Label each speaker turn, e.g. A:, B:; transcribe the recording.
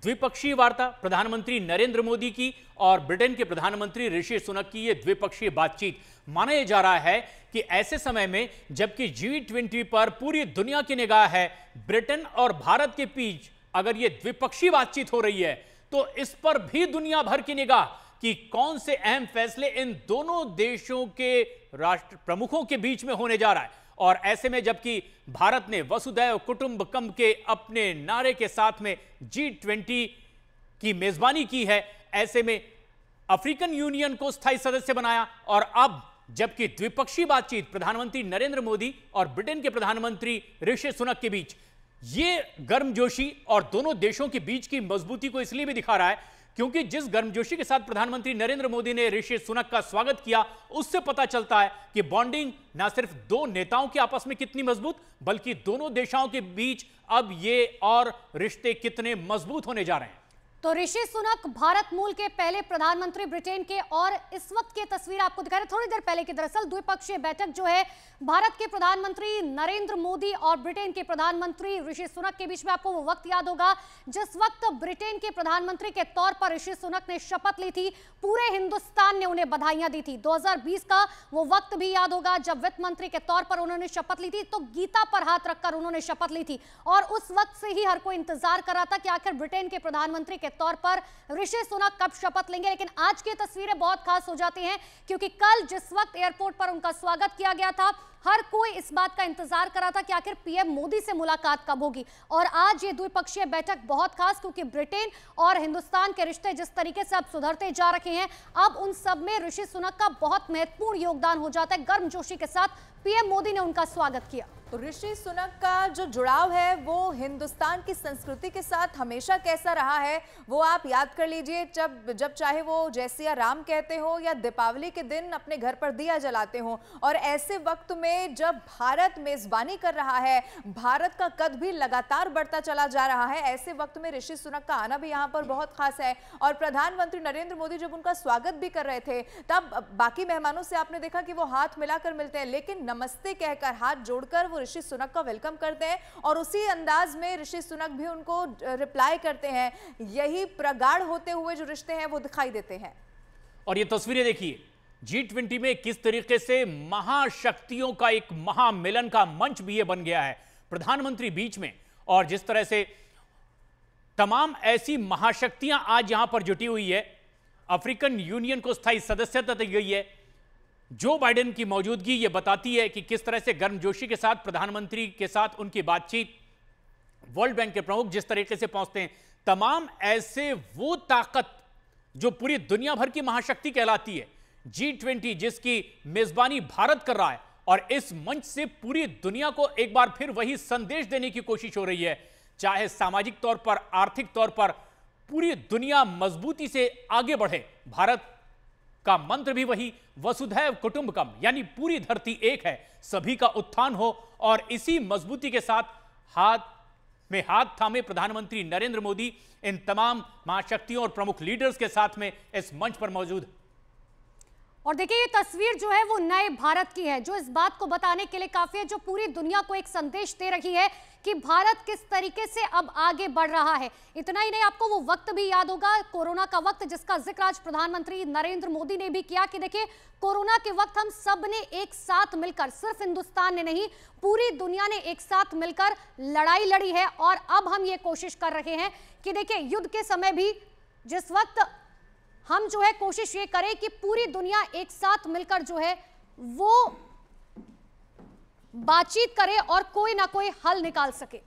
A: द्विपक्षीय वार्ता प्रधानमंत्री नरेंद्र मोदी की और ब्रिटेन के प्रधानमंत्री ऋषि सुनक की यह द्विपक्षीय बातचीत माना यह जा रहा है कि ऐसे समय में जबकि G20 पर पूरी दुनिया की निगाह है, ब्रिटेन और भारत के बीच अगर यह द्विपक्षीय बातचीत हो रही है तो इस पर भी दुनिया भर की निगाह कि कौन से अहम फैसले इन दोनों देशों के राष्ट्र प्रमुखों के बीच में होने जा रहा है। और ऐसे में जबकि भारत ने वसुधैव कुटुंबकम के अपने नारे के साथ में G20 की मेजबानी की है, ऐसे में अफ्रीकन यूनियन को स्थायी सदस्य बनाया और अब जबकि द्विपक्षीय बातचीत प्रधानमंत्री नरेंद्र मोदी और ब्रिटेन के प्रधानमंत्री ऋषि सुनक के बीच ये गर्मजोशी और दोनों देशों के बीच की मजबूती को इसलिए भी दिखा रहा है क्योंकि जिस गर्मजोशी के साथ प्रधानमंत्री नरेंद्र मोदी ने ऋषि सुनक का स्वागत किया उससे पता चलता है कि बॉन्डिंग ना सिर्फ दो नेताओं के आपस में कितनी मजबूत बल्कि दोनों देशों के बीच अब ये और रिश्ते कितने मजबूत होने जा रहे हैं।
B: तो ऋषि सुनक भारत मूल के पहले प्रधानमंत्री ब्रिटेन के और इस वक्त की तस्वीर आपको दिखा रहे थोड़ी देर पहले की। दरअसल द्विपक्षीय बैठक जो है भारत के प्रधानमंत्री नरेंद्र मोदी और ब्रिटेन के प्रधानमंत्री ऋषि सुनक के बीच में, आपको वो वक्त याद होगा जिस वक्त ब्रिटेन के प्रधानमंत्री के तौर पर ऋषि सुनक ने शपथ ली थी, पूरे हिंदुस्तान ने उन्हें बधाइयां दी थी। 2020 का वो वक्त भी याद होगा जब वित्त मंत्री के तौर पर उन्होंने शपथ ली थी, तो गीता पर हाथ रखकर उन्होंने शपथ ली थी और उस वक्त से ही हर कोई इंतजार कर रहा था कि आखिर ब्रिटेन के प्रधानमंत्री के तौर पर ऋषि सुनक कब शपथ लेंगे। लेकिन आज की तस्वीरें बहुत खास हो जाती हैं क्योंकि कल जिस वक्त एयरपोर्ट पर उनका स्वागत किया गया था, हर कोई इस बात का इंतजार कर रहा था कि आखिर पीएम मोदी से मुलाकात कब होगी। और आज ये द्विपक्षीय बैठक बहुत खास क्योंकि ब्रिटेन और हिंदुस्तान के रिश्ते जिस तरीके से अब सुधरते जा रहे हैं, अब उन सब में ऋषि सुनक का बहुत महत्वपूर्ण योगदान हो जाता है। गर्मजोशी के साथ पीएम मोदी ने उनका स्वागत किया।
C: तो ऋषि सुनक का जो जुड़ाव है वो हिंदुस्तान की संस्कृति के साथ हमेशा कैसा रहा है वो आप याद कर लीजिए। जब चाहे वो जय सिया राम कहते हो या दीपावली के दिन अपने घर पर दिया जलाते हो, और ऐसे वक्त में जब भारत मेजबानी कर रहा है, भारत का कद भी लगातार बढ़ता चला जा रहा है, ऐसे वक्त में ऋषि सुनक का आना भी यहाँ पर बहुत खास है। और प्रधानमंत्री नरेंद्र मोदी जब उनका स्वागत भी कर रहे थे तब बाकी मेहमानों से आपने देखा कि वो हाथ मिलाकर मिलते हैं, लेकिन नमस्ते कहकर हाथ जोड़कर वो ऋषि सुनक का वेलकम करते हैं और उसी अंदाज में ऋषि सुनक भी उनको रिप्लाई करते हैं। यही प्रगाढ़ होते हुए जो रिश्ते हैं वो दिखाई देते हैं।
A: और ये तस्वीरें देखिए G20 में किस तरीके से महाशक्तियों का एक महामिलन का मंच भी ये बन गया है, प्रधानमंत्री बीच में, और जिस तरह से तमाम ऐसी महाशक्तियां आज यहां पर जुटी हुई है। अफ्रीकन यूनियन को स्थायी सदस्यता दी गई है। जो बाइडेन की मौजूदगी ये बताती है कि किस तरह से गर्मजोशी के साथ प्रधानमंत्री के साथ उनकी बातचीत, वर्ल्ड बैंक के प्रमुख जिस तरीके से पहुंचते हैं, तमाम ऐसे वो ताकत जो पूरी दुनिया भर की महाशक्ति कहलाती है, G20 जिसकी मेजबानी भारत कर रहा है, और इस मंच से पूरी दुनिया को एक बार फिर वही संदेश देने की कोशिश हो रही है, चाहे सामाजिक तौर पर, आर्थिक तौर पर पूरी दुनिया मजबूती से आगे बढ़े। भारत का मंत्र भी वही वसुधैव कुटुंबकम, यानी पूरी धरती एक है, सभी का उत्थान हो। और इसी मजबूती के साथ हाथ में हाथ थामे प्रधानमंत्री नरेंद्र मोदी इन तमाम महाशक्तियों और प्रमुख लीडर्स के साथ में इस मंच पर मौजूद।
B: और देखिए ये तस्वीर जो है वो नए भारत की है, जो इस बात को बताने के लिए काफी है, जो पूरी दुनिया को एक संदेश दे रही है कि भारत किस तरीके से अब आगे बढ़ रहा है। इतना ही नहीं, आपको वो वक्त भी याद होगा, कोरोना का वक्त, जिसका जिक्र आज प्रधानमंत्री नरेंद्र मोदी ने भी किया कि देखिए कोरोना के वक्त हम सब ने एक साथ मिलकर, सिर्फ हिंदुस्तान ने नहीं पूरी दुनिया ने एक साथ मिलकर लड़ाई लड़ी है। और अब हम ये कोशिश कर रहे हैं कि देखिए युद्ध के समय भी जिस वक्त हम जो है कोशिश ये करें कि पूरी दुनिया एक साथ मिलकर जो है वो बातचीत करे और कोई ना कोई हल निकाल सके।